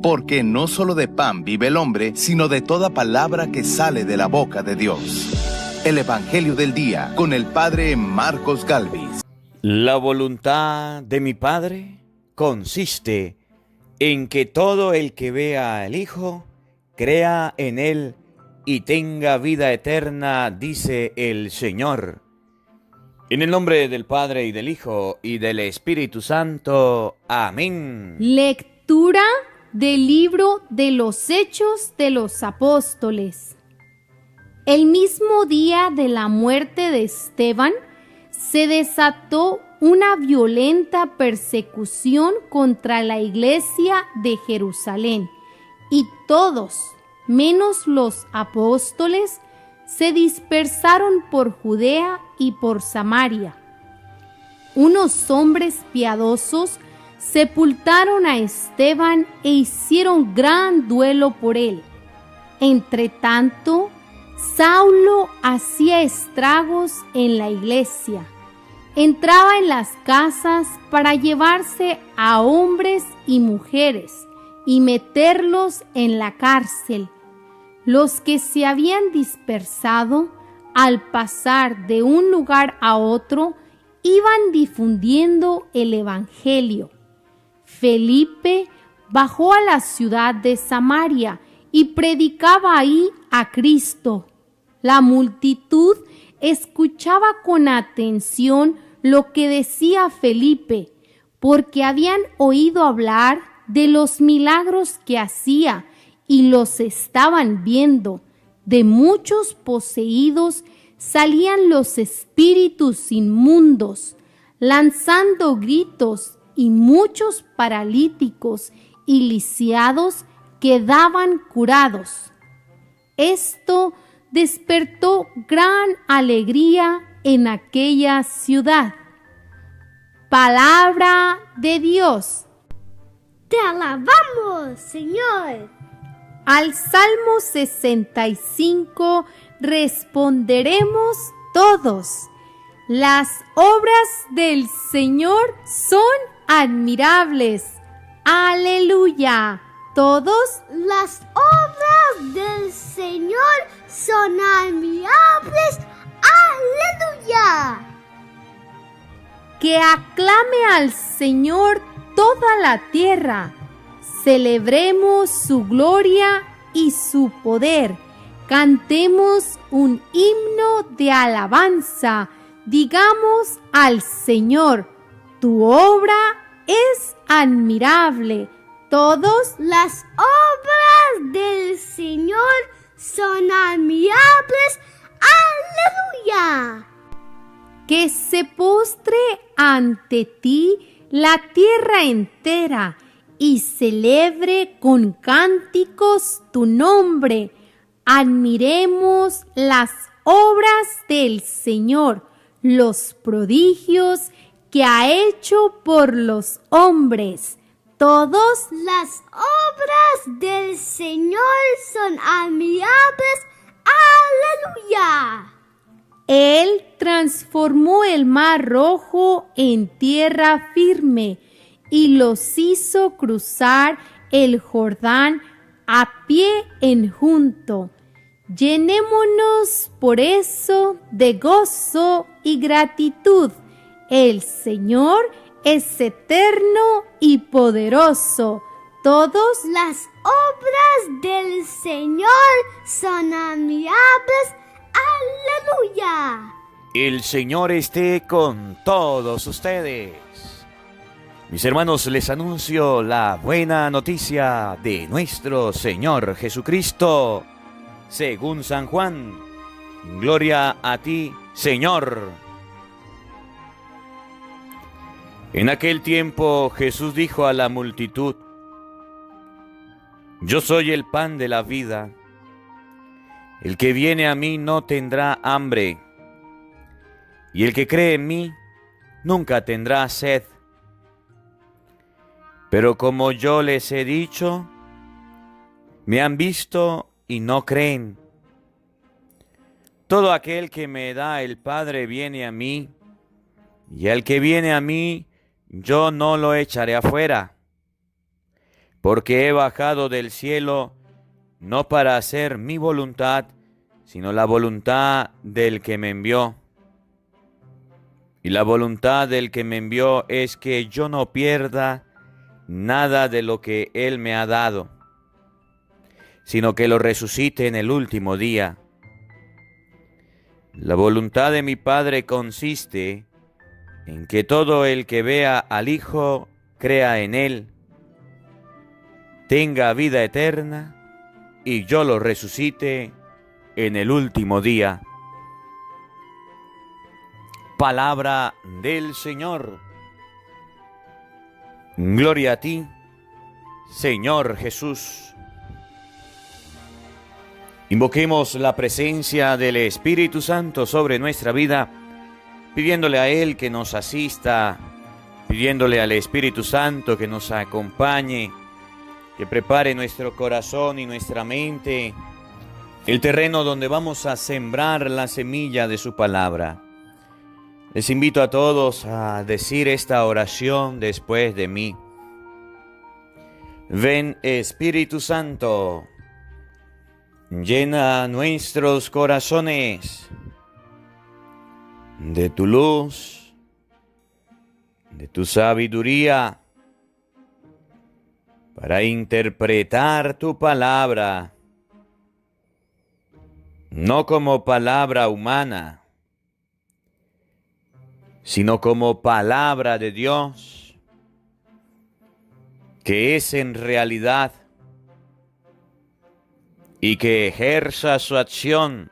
porque no solo de pan vive el hombre, sino de toda palabra que sale de la boca de Dios. El Evangelio del Día, con el Padre Marcos Galvis. La voluntad de mi Padre consiste en que todo el que vea al Hijo crea en Él y tenga vida eterna, dice el Señor. En el nombre del Padre y del Hijo y del Espíritu Santo. Amén. Lectura del libro de los Hechos de los Apóstoles. El mismo día de la muerte de Esteban, se desató una violenta persecución contra la iglesia de Jerusalén, y todos, menos los apóstoles, se dispersaron por Judea y por Samaria. Unos hombres piadosos sepultaron a Esteban e hicieron gran duelo por él. Entretanto, Saulo hacía estragos en la iglesia. Entraba en las casas para llevarse a hombres y mujeres y meterlos en la cárcel. Los que se habían dispersado, al pasar de un lugar a otro, iban difundiendo el Evangelio. Felipe bajó a la ciudad de Samaria y predicaba ahí a Cristo. La multitud escuchaba con atención lo que decía Felipe, porque habían oído hablar de los milagros que hacía y los estaban viendo. De muchos poseídos salían los espíritus inmundos, lanzando gritos, y muchos paralíticos y lisiados quedaban curados. Esto despertó gran alegría en aquella ciudad. Palabra de Dios. Te alabamos, Señor. Al Salmo 65 responderemos todos. Las obras del Señor son admirables. Aleluya. Todos. Las obras del Señor son admirables. Aleluya. Que aclame al Señor toda la tierra. Celebremos su gloria y su poder. Cantemos un himno de alabanza. Digamos al Señor, tu obra es admirable. Todos. Las obras del Señor son admirables. Aleluya. Que se postre ante ti la tierra entera y celebre con cánticos tu nombre. Admiremos las obras del Señor, los prodigios que ha hecho por los hombres. Todos. Las obras del Señor son admirables. Aleluya. Él transformó el mar rojo en tierra firme y los hizo cruzar el Jordán a pie enjuto. Llenémonos por eso de gozo y gratitud. El Señor es eterno y poderoso. Todos. Las obras del Señor son admirables. Aleluya. El Señor esté con todos ustedes. Mis hermanos, les anuncio la buena noticia de nuestro Señor Jesucristo, según San Juan. Gloria a ti, Señor. En aquel tiempo Jesús dijo a la multitud: Yo soy el pan de la vida. El que viene a mí no tendrá hambre, y el que cree en mí nunca tendrá sed. Pero como yo les he dicho, me han visto y no creen. Todo aquel que me da el Padre viene a mí, y al que viene a mí, yo no lo echaré afuera. porque he bajado del cielo no para hacer mi voluntad, sino la voluntad del que me envió. Y la voluntad del que me envió es que yo no pierda nada de lo que Él me ha dado, sino que lo resucite en el último día. La voluntad de mi Padre consiste en que todo el que vea al Hijo, crea en Él, tenga vida eterna, y yo lo resucite en el último día. Palabra del Señor. Gloria a ti, Señor Jesús. Invoquemos la presencia del Espíritu Santo sobre nuestra vida, pidiéndole a Él que nos asista, pidiéndole al Espíritu Santo que nos acompañe, que prepare nuestro corazón y nuestra mente, el terreno donde vamos a sembrar la semilla de su palabra. Les invito a todos a decir esta oración después de mí. Ven, Espíritu Santo, llena nuestros corazones de tu luz, de tu sabiduría, para interpretar tu palabra, no como palabra humana, sino como palabra de Dios, que es en realidad y que ejerza su acción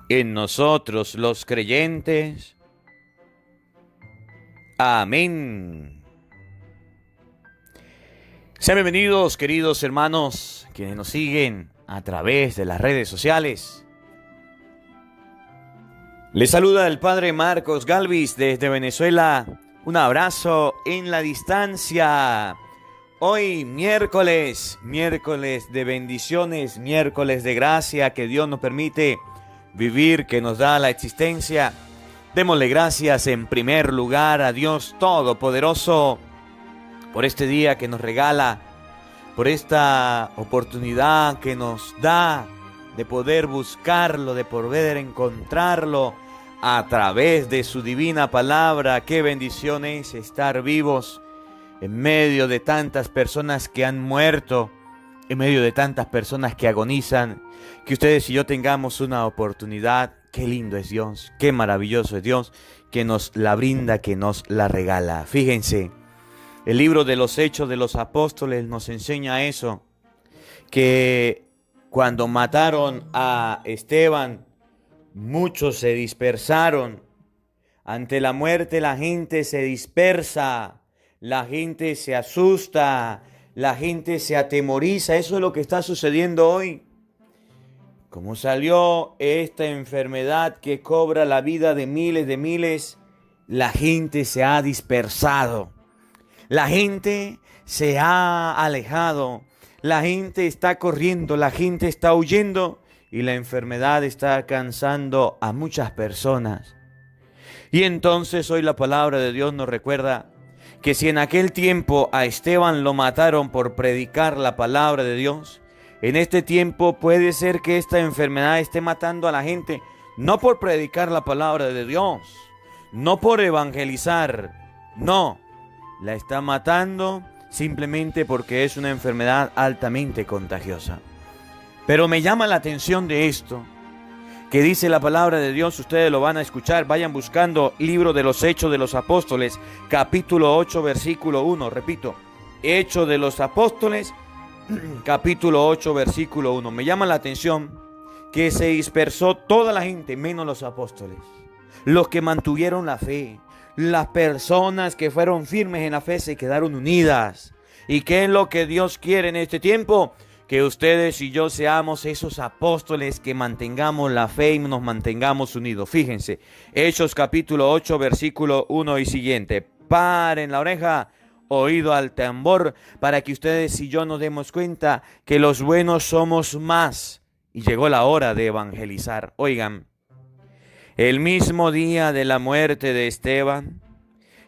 en nosotros los creyentes. Amén. Sean bienvenidos, queridos hermanos, quienes nos siguen a través de las redes sociales. Les saluda el Padre Marcos Galvis desde Venezuela. Un abrazo en la distancia. Hoy miércoles de bendiciones, miércoles de gracia que Dios nos permite vivir, que nos da la existencia. Démosle gracias en primer lugar a Dios Todopoderoso por este día que nos regala, por esta oportunidad que nos da de poder buscarlo, de poder encontrarlo a través de su divina palabra. Qué bendición es estar vivos en medio de tantas personas que han muerto, en medio de tantas personas que agonizan. Que ustedes y yo tengamos una oportunidad. Qué lindo es Dios, qué maravilloso es Dios, que nos la brinda, que nos la regala. Fíjense, el libro de los Hechos de los Apóstoles nos enseña eso, que cuando mataron a Esteban, muchos se dispersaron. Ante la muerte la gente se dispersa, la gente se asusta, la gente se atemoriza. Eso es lo que está sucediendo hoy. Como salió esta enfermedad que cobra la vida de miles, la gente se ha dispersado. La gente se ha alejado. La gente está corriendo, la gente está huyendo. Y la enfermedad está alcanzando a muchas personas. Y entonces hoy la palabra de Dios nos recuerda que si en aquel tiempo a Esteban lo mataron por predicar la palabra de Dios, en este tiempo puede ser que esta enfermedad esté matando a la gente, no por predicar la palabra de Dios, no por evangelizar, no, la está matando simplemente porque es una enfermedad altamente contagiosa. Pero me llama la atención de esto, que dice la palabra de Dios. Ustedes lo van a escuchar. Vayan buscando libro de los Hechos de los Apóstoles, capítulo 8, versículo 1. Repito, Hechos de los Apóstoles, capítulo 8, versículo 1. Me llama la atención que se dispersó toda la gente, menos los apóstoles. Los que mantuvieron la fe, las personas que fueron firmes en la fe se quedaron unidas. ¿Y qué es lo que Dios quiere en este tiempo? Que ustedes y yo seamos esos apóstoles que mantengamos la fe y nos mantengamos unidos. Fíjense, Hechos capítulo 8, versículo 1 y siguiente. Paren la oreja, oído al tambor, para que ustedes y yo nos demos cuenta que los buenos somos más. Y llegó la hora de evangelizar. Oigan, el mismo día de la muerte de Esteban,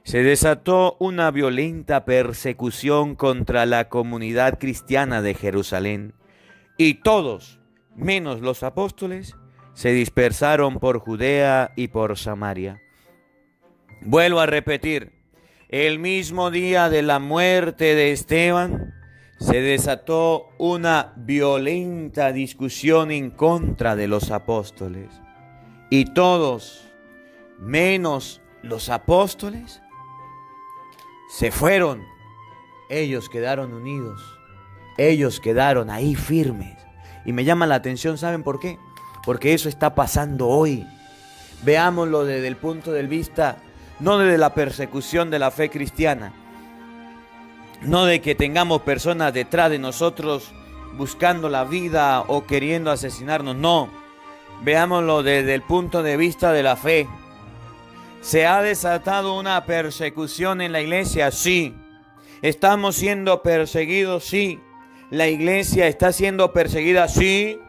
se desató una violenta persecución contra la comunidad cristiana de Jerusalén, y todos, menos los apóstoles, se dispersaron por Judea y por Samaria. Vuelvo a repetir, el mismo día de la muerte de Esteban, se desató una violenta discusión en contra de los apóstoles. Y todos, menos los apóstoles, se fueron. Ellos quedaron unidos. Ellos quedaron ahí firmes. Y me llama la atención, ¿saben por qué? Porque eso está pasando hoy. Veámoslo desde el punto de vista, no desde la persecución de la fe cristiana, no de que tengamos personas detrás de nosotros buscando la vida o queriendo asesinarnos, no. Veámoslo desde el punto de vista de la fe. ¿Se ha desatado una persecución en la iglesia? Sí. ¿Estamos siendo perseguidos? Sí. ¿La iglesia está siendo perseguida? Sí.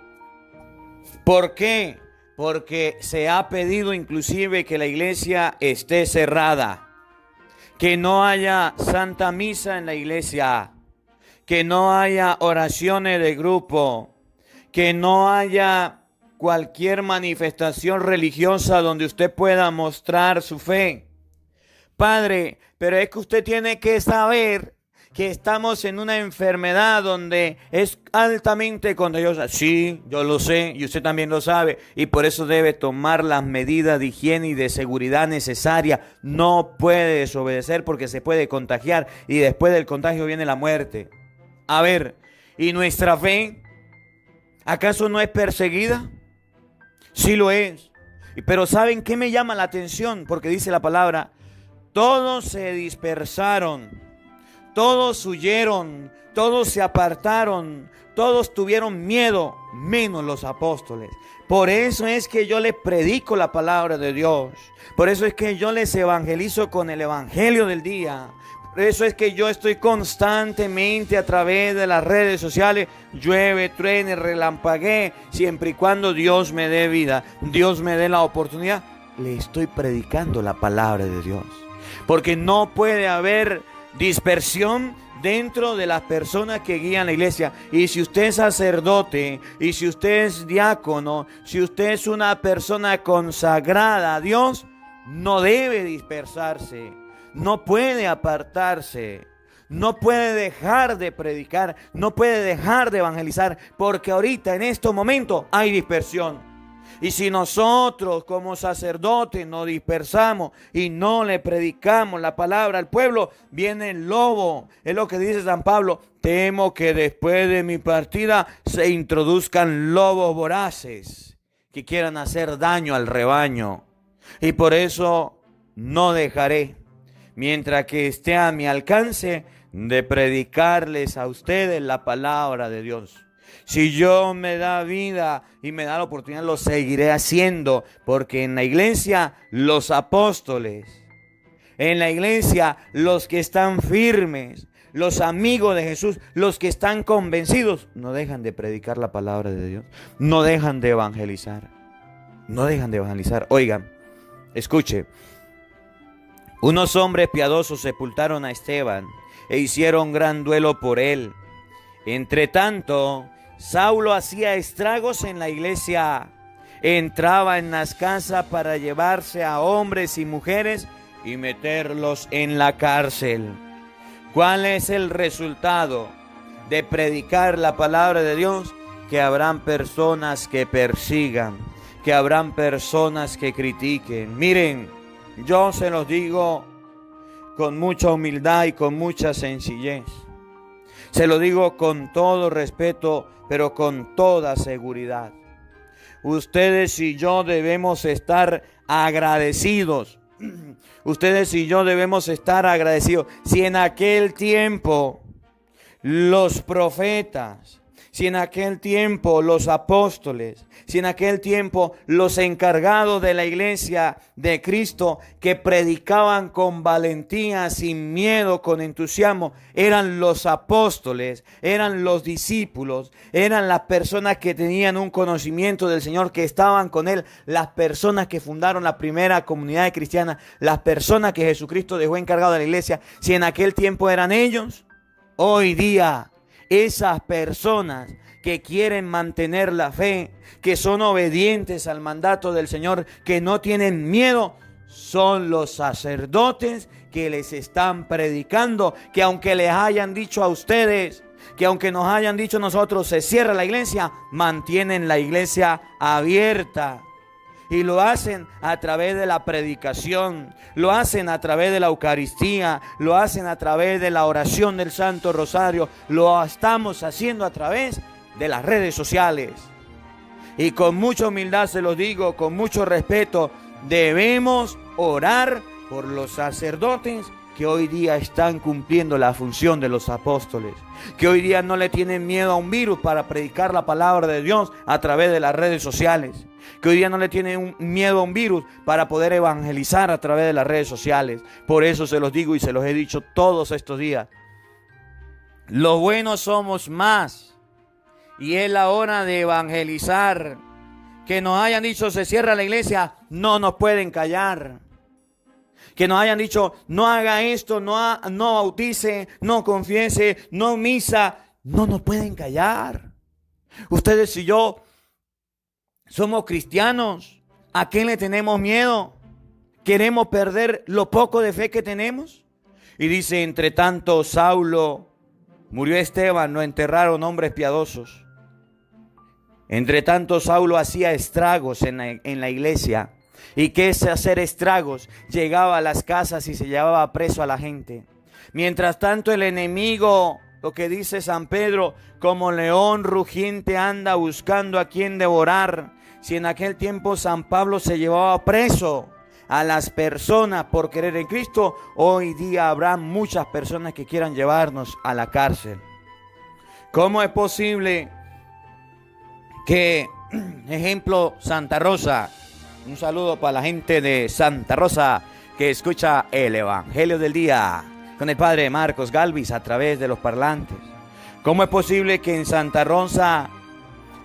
¿Por qué? Porque se ha pedido inclusive que la iglesia esté cerrada, que no haya santa misa en la iglesia, que no haya oraciones de grupo, que no haya cualquier manifestación religiosa donde usted pueda mostrar su fe. Padre, pero es que usted tiene que saber que estamos en una enfermedad donde es altamente contagiosa. Sí, yo lo sé y usted también lo sabe, y por eso debe tomar las medidas de higiene y de seguridad necesarias. No puede desobedecer porque se puede contagiar y después del contagio viene la muerte. A ver, ¿y nuestra fe acaso no es perseguida? Sí lo es. Pero ¿saben qué me llama la atención? Porque dice la palabra, todos se dispersaron. Todos huyeron, todos se apartaron, todos tuvieron miedo, menos los apóstoles. Por eso es que yo les predico la palabra de Dios. Por eso es que yo les evangelizo con el evangelio del día. Por eso es que yo estoy constantemente a través de las redes sociales, llueve, truene, relampaguee, siempre y cuando Dios me dé vida, Dios me dé la oportunidad, le estoy predicando la palabra de Dios. Porque no puede haber dispersión dentro de las personas que guían la iglesia. Y si usted es sacerdote, y si usted es diácono, si usted es una persona consagrada a Dios, no debe dispersarse, no puede apartarse, no puede dejar de predicar, no puede dejar de evangelizar, porque ahorita en estos momentos hay dispersión. Y si nosotros como sacerdotes nos dispersamos y no le predicamos la palabra al pueblo, viene el lobo. Es lo que dice San Pablo. Temo que después de mi partida se introduzcan lobos voraces que quieran hacer daño al rebaño. Y por eso no dejaré, mientras que esté a mi alcance, de predicarles a ustedes la palabra de Dios. Si Dios me da vida y me da la oportunidad, lo seguiré haciendo, porque en la iglesia los apóstoles, en la iglesia los que están firmes, los amigos de Jesús, los que están convencidos, no dejan de predicar la palabra de Dios, no dejan de evangelizar, no dejan de evangelizar. Oigan, escuche, unos hombres piadosos sepultaron a Esteban e hicieron gran duelo por él. Entre tanto, Saulo hacía estragos en la iglesia, entraba en las casas para llevarse a hombres y mujeres y meterlos en la cárcel. ¿Cuál es el resultado de predicar la palabra de Dios? Que habrán personas que persigan, que habrán personas que critiquen. Miren, yo se los digo con mucha humildad y con mucha sencillez. Se lo digo con todo respeto, pero con toda seguridad. Ustedes y yo debemos estar agradecidos. Ustedes y yo debemos estar agradecidos. Si en aquel tiempo los profetas, si en aquel tiempo los apóstoles, si en aquel tiempo los encargados de la iglesia de Cristo que predicaban con valentía, sin miedo, con entusiasmo, eran los apóstoles, eran los discípulos, eran las personas que tenían un conocimiento del Señor, que estaban con Él, las personas que fundaron la primera comunidad cristiana, las personas que Jesucristo dejó encargado de la iglesia, si en aquel tiempo eran ellos, hoy día esas personas que quieren mantener la fe, que son obedientes al mandato del Señor, que no tienen miedo, son los sacerdotes que les están predicando, que aunque les hayan dicho a ustedes, que aunque nos hayan dicho a nosotros, se cierra la iglesia, mantienen la iglesia abierta. Y lo hacen a través de la predicación, lo hacen a través de la Eucaristía, lo hacen a través de la oración del Santo Rosario, lo estamos haciendo a través de las redes sociales. Y con mucha humildad se los digo, con mucho respeto, debemos orar por los sacerdotes que hoy día están cumpliendo la función de los apóstoles, que hoy día no le tienen miedo a un virus para predicar la palabra de Dios a través de las redes sociales, que hoy día no le tienen miedo a un virus para poder evangelizar a través de las redes sociales. Por eso se los digo y se los he dicho todos estos días. Los buenos somos más y es la hora de evangelizar. Que nos hayan dicho se cierra la iglesia, no nos pueden callar. Que nos hayan dicho no haga esto, no bautice, no confiese, no misa, no nos pueden callar. Ustedes y yo somos cristianos. ¿A qué le tenemos miedo? ¿Queremos perder lo poco de fe que tenemos? Y dice, entre tanto Saulo murió Esteban, lo enterraron hombres piadosos. Entre tanto Saulo hacía estragos en la iglesia. ¿Y qué es hacer estragos? Llegaba a las casas y se llevaba preso a la gente. Mientras tanto el enemigo, lo que dice San Pedro, como león rugiente anda buscando a quien devorar. Si en aquel tiempo San Pablo se llevaba preso a las personas por creer en Cristo, hoy día habrá muchas personas que quieran llevarnos a la cárcel. ¿Cómo es posible que, ejemplo, Santa Rosa? Un saludo para la gente de Santa Rosa que escucha el Evangelio del Día con el Padre Marcos Galvis a través de los parlantes. ¿Cómo es posible que en Santa Rosa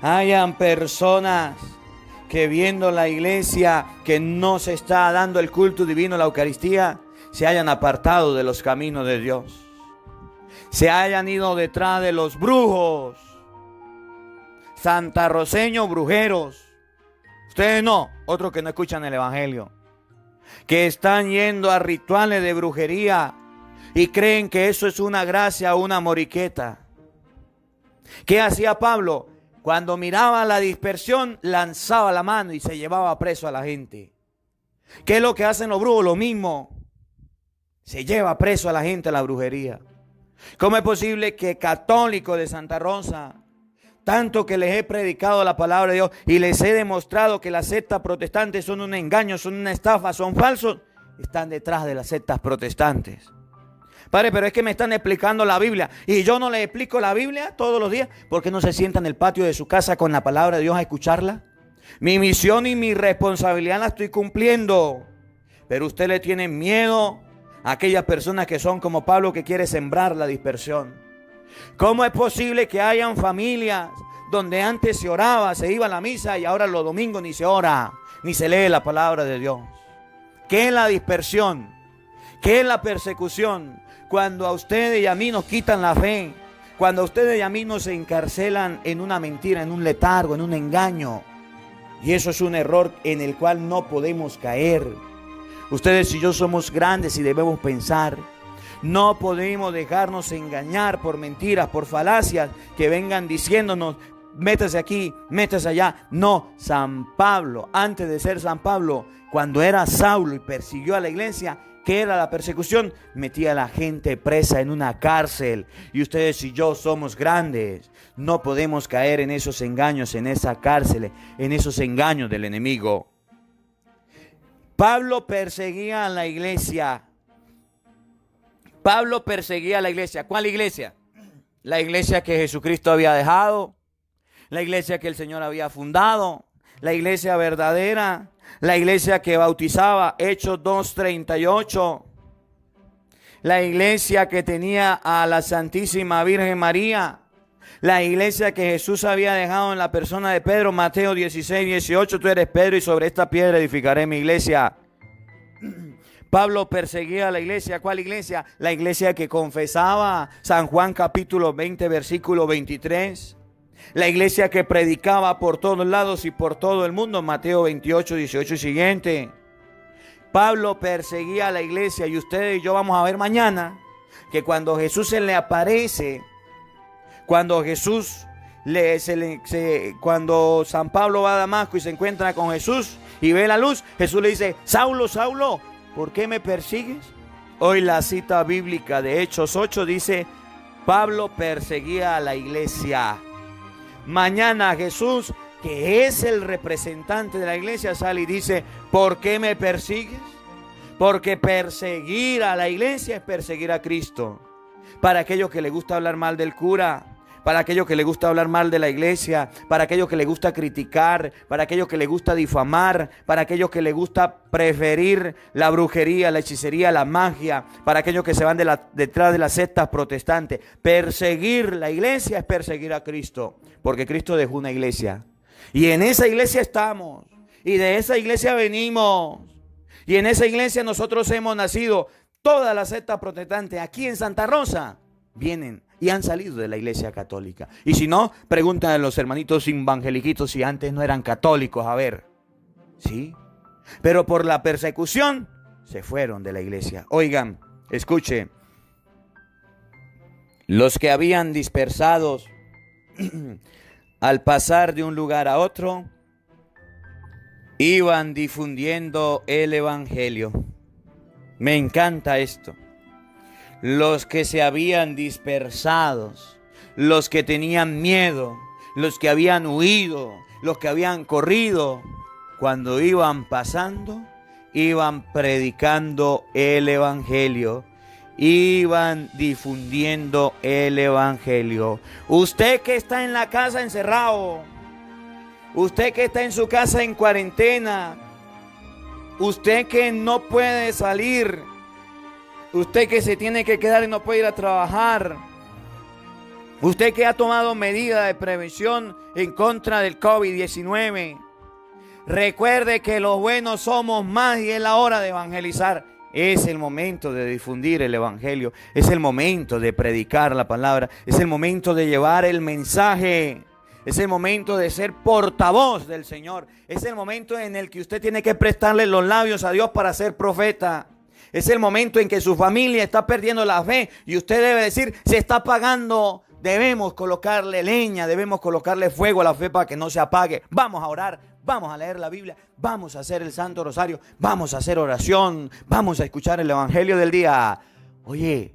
hayan personas que viendo la iglesia que no se está dando el culto divino, la Eucaristía, se hayan apartado de los caminos de Dios? Se hayan ido detrás de los brujos, santarroseños brujeros. Ustedes no, otros que no escuchan el Evangelio, que están yendo a rituales de brujería y creen que eso es una gracia o una moriqueta. ¿Qué hacía Pablo? Cuando miraba la dispersión, lanzaba la mano y se llevaba preso a la gente. ¿Qué es lo que hacen los brujos? Lo mismo. Se lleva preso a la gente a la brujería. ¿Cómo es posible que católicos de Santa Rosa, tanto que les he predicado la palabra de Dios y les he demostrado que las sectas protestantes son un engaño, son una estafa, son falsos, están detrás de las sectas protestantes? Padre, pero es que me están explicando la Biblia y yo no les explico la Biblia todos los días. ¿Por qué no se sientan en el patio de su casa con la palabra de Dios a escucharla? Mi misión y mi responsabilidad la estoy cumpliendo. Pero usted le tiene miedo a aquellas personas que son como Pablo, que quiere sembrar la dispersión. ¿Cómo es posible que hayan familias donde antes se oraba, se iba a la misa y ahora los domingos ni se ora, ni se lee la palabra de Dios? ¿Qué es la dispersión? ¿Qué es la persecución? Cuando a ustedes y a mí nos quitan la fe, cuando a ustedes y a mí nos encarcelan en una mentira, en un letargo, en un engaño. Y eso es un error en el cual no podemos caer. Ustedes y yo somos grandes y debemos pensar. No podemos dejarnos engañar por mentiras, por falacias que vengan diciéndonos, métase aquí, métase allá. No, San Pablo, antes de ser San Pablo, cuando era Saulo y persiguió a la iglesia, ¿qué era la persecución? Metía a la gente presa en una cárcel. Y ustedes y yo somos grandes. No podemos caer en esos engaños, en esa cárcel, en esos engaños del enemigo. Pablo perseguía a la iglesia. Pablo perseguía a la iglesia. ¿Cuál iglesia? la iglesia que Jesucristo había dejado, la iglesia que el Señor había fundado, la iglesia verdadera, la iglesia que bautizaba, Hechos 2:38, la iglesia que tenía a la Santísima Virgen María, la iglesia que Jesús había dejado en la persona de Pedro, Mateo 16:18, tú eres Pedro y sobre esta piedra edificaré mi iglesia. Pablo perseguía a la iglesia. ¿Cuál iglesia? La iglesia que confesaba, San Juan capítulo 20, versículo 23. La iglesia que predicaba por todos lados y por todo el mundo, Mateo 28, 18 y siguiente. Pablo perseguía a la iglesia y ustedes y yo vamos a ver mañana que cuando Jesús se le aparece, cuando cuando San Pablo va a Damasco y se encuentra con Jesús y ve la luz, Jesús le dice, Saulo, Saulo, ¿por qué me persigues? Hoy la cita bíblica de Hechos 8 dice, Pablo perseguía a la iglesia. Mañana Jesús, que es el representante de la iglesia, sale y dice, ¿por qué me persigues? Porque perseguir a la iglesia es perseguir a Cristo. Para aquellos que les gusta hablar mal del cura, para aquellos que les gusta hablar mal de la iglesia, para aquellos que les gusta criticar, para aquellos que les gusta difamar, para aquellos que les gusta preferir la brujería, la hechicería, la magia, para aquellos que se van detrás de las sectas protestantes. Perseguir la iglesia es perseguir a Cristo, porque Cristo dejó una iglesia. Y en esa iglesia estamos, y de esa iglesia venimos, y en esa iglesia nosotros hemos nacido. Todas las sectas protestantes aquí en Santa Rosa vienen y han salido de la iglesia católica. Y si no, preguntan a los hermanitos evangeliquitos si antes no eran católicos, a ver. Sí, pero por la persecución se fueron de la iglesia. Oigan, escuche. Los que habían dispersados al pasar de un lugar a otro, iban difundiendo el evangelio. Me encanta esto. Los que se habían dispersado, los que tenían miedo, los que habían huido, los que habían corrido, cuando iban pasando, iban predicando el evangelio, iban difundiendo el evangelio. Usted que está en la casa encerrado, usted que está en su casa en cuarentena, usted que no puede salir, usted que se tiene que quedar y no puede ir a trabajar, usted que ha tomado medidas de prevención en contra del COVID-19, recuerde que los buenos somos más y es la hora de evangelizar. Es el momento de difundir el evangelio, es el momento de predicar la palabra, es el momento de llevar el mensaje. Es el momento de ser portavoz del Señor. Es el momento en el que usted tiene que prestarle los labios a Dios para ser profeta. Es el momento en que su familia está perdiendo la fe y usted debe decir, se está apagando. Debemos colocarle leña, debemos colocarle fuego a la fe para que no se apague. Vamos a orar, vamos a leer la Biblia, vamos a hacer el Santo Rosario, vamos a hacer oración, vamos a escuchar el Evangelio del día. Oye,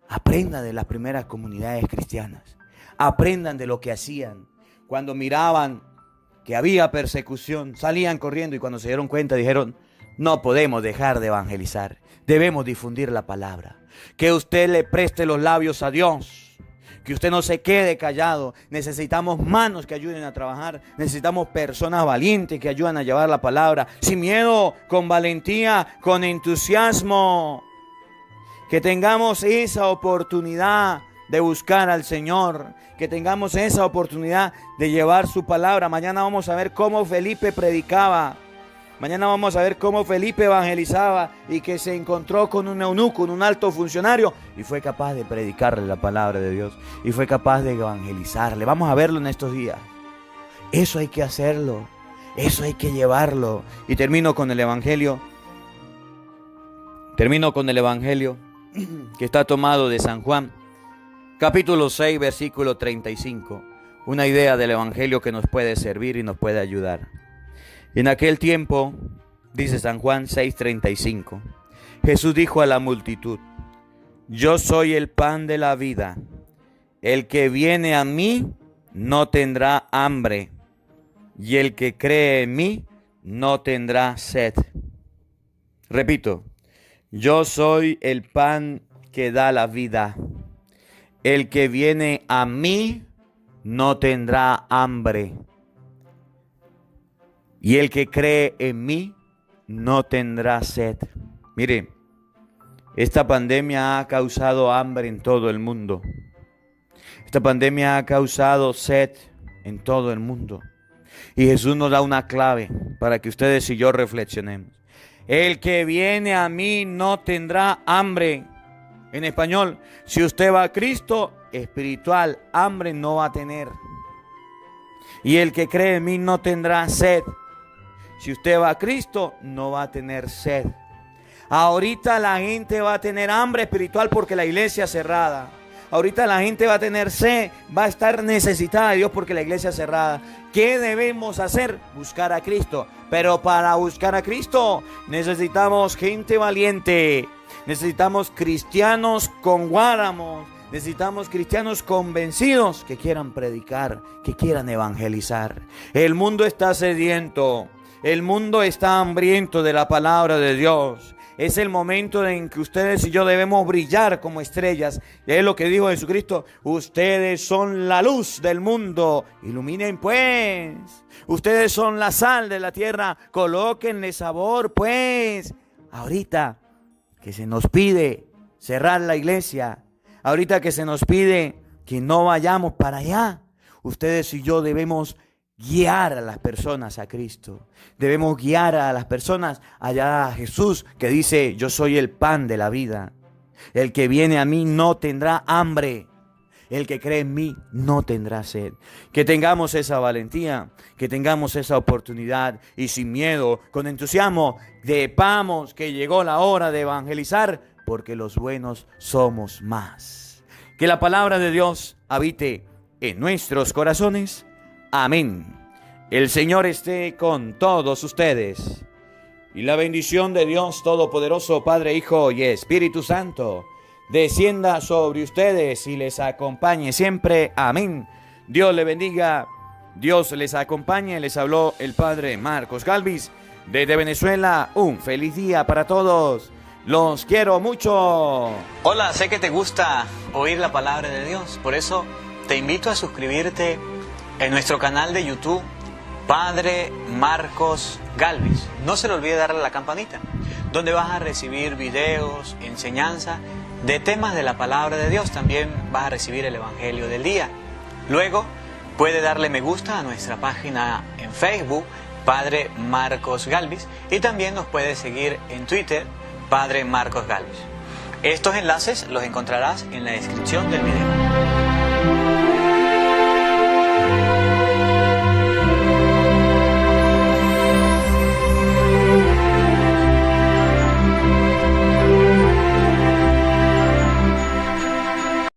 aprenda de las primeras comunidades cristianas. Aprendan de lo que hacían. Cuando miraban que había persecución, salían corriendo y cuando se dieron cuenta dijeron, no podemos dejar de evangelizar, debemos difundir la palabra. Que usted le preste los labios a Dios, que usted no se quede callado. Necesitamos manos que ayuden a trabajar, necesitamos personas valientes que ayuden a llevar la palabra, sin miedo, con valentía, con entusiasmo. Que tengamos esa oportunidad de buscar al Señor, que tengamos esa oportunidad de llevar su palabra. Mañana vamos a ver cómo Felipe predicaba. Mañana vamos a ver cómo Felipe evangelizaba y que se encontró con un eunuco, un alto funcionario, y fue capaz de predicarle la palabra de Dios y fue capaz de evangelizarle. Vamos a verlo en estos días. Eso hay que hacerlo, eso hay que llevarlo. Y termino con el evangelio. Que está tomado de San Juan, capítulo 6, versículo 35. Una idea del evangelio que nos puede servir y nos puede ayudar. En aquel tiempo, dice San Juan 6:35, Jesús dijo a la multitud, yo soy el pan de la vida. El que viene a mí no tendrá hambre, y el que cree en mí no tendrá sed. Repito, yo soy el pan que da la vida. el que viene a mí no tendrá hambre. Y el que cree en mí no tendrá sed. Mire, esta pandemia ha causado hambre en todo el mundo. Esta pandemia ha causado sed en todo el mundo. Y Jesús nos da una clave para que ustedes y yo reflexionemos. El que viene a mí no tendrá hambre. En español, si usted va a Cristo, espiritual, hambre no va a tener. Y el que cree en mí no tendrá sed. Si usted va a Cristo, no va a tener sed. Ahorita la gente va a tener hambre espiritual porque la iglesia es cerrada. Ahorita la gente va a tener sed, va a estar necesitada de Dios porque la iglesia es cerrada. ¿Qué debemos hacer? Buscar a Cristo. Pero para buscar a Cristo necesitamos gente valiente. Necesitamos cristianos con guáramos. Necesitamos cristianos convencidos que quieran predicar, que quieran evangelizar. El mundo está sediento. El mundo está hambriento de la palabra de Dios. Es el momento en que ustedes y yo debemos brillar como estrellas. Es lo que dijo Jesucristo. Ustedes son la luz del mundo. Iluminen pues. Ustedes son la sal de la tierra. Colóquenle sabor pues. Ahorita que se nos pide cerrar la iglesia. Ahorita que se nos pide que no vayamos para allá. Ustedes y yo debemos guiar a las personas a Cristo. Debemos guiar a las personas allá a Jesús, que dice: yo soy el pan de la vida. El que viene a mí no tendrá hambre. El que cree en mí no tendrá sed. Que tengamos esa valentía, que tengamos esa oportunidad y sin miedo, con entusiasmo, sepamos que llegó la hora de evangelizar, porque los buenos somos más. Que la palabra de Dios habite en nuestros corazones. Amén. El Señor esté con todos ustedes. Y la bendición de Dios Todopoderoso, Padre, Hijo y Espíritu Santo, descienda sobre ustedes y les acompañe siempre. Amén. Dios le bendiga. Dios les acompañe. Les habló el Padre Marcos Galvis desde Venezuela. Un feliz día para todos. Los quiero mucho. Hola, sé que te gusta oír la palabra de Dios. Por eso te invito a suscribirte en nuestro canal de YouTube, Padre Marcos Galvis. No se le olvide darle a la campanita, donde vas a recibir videos, enseñanza de temas de la palabra de Dios. También vas a recibir el Evangelio del día. Luego puede darle me gusta a nuestra página en Facebook, Padre Marcos Galvis, y también nos puede seguir en Twitter, Padre Marcos Galvis. Estos enlaces los encontrarás en la descripción del video.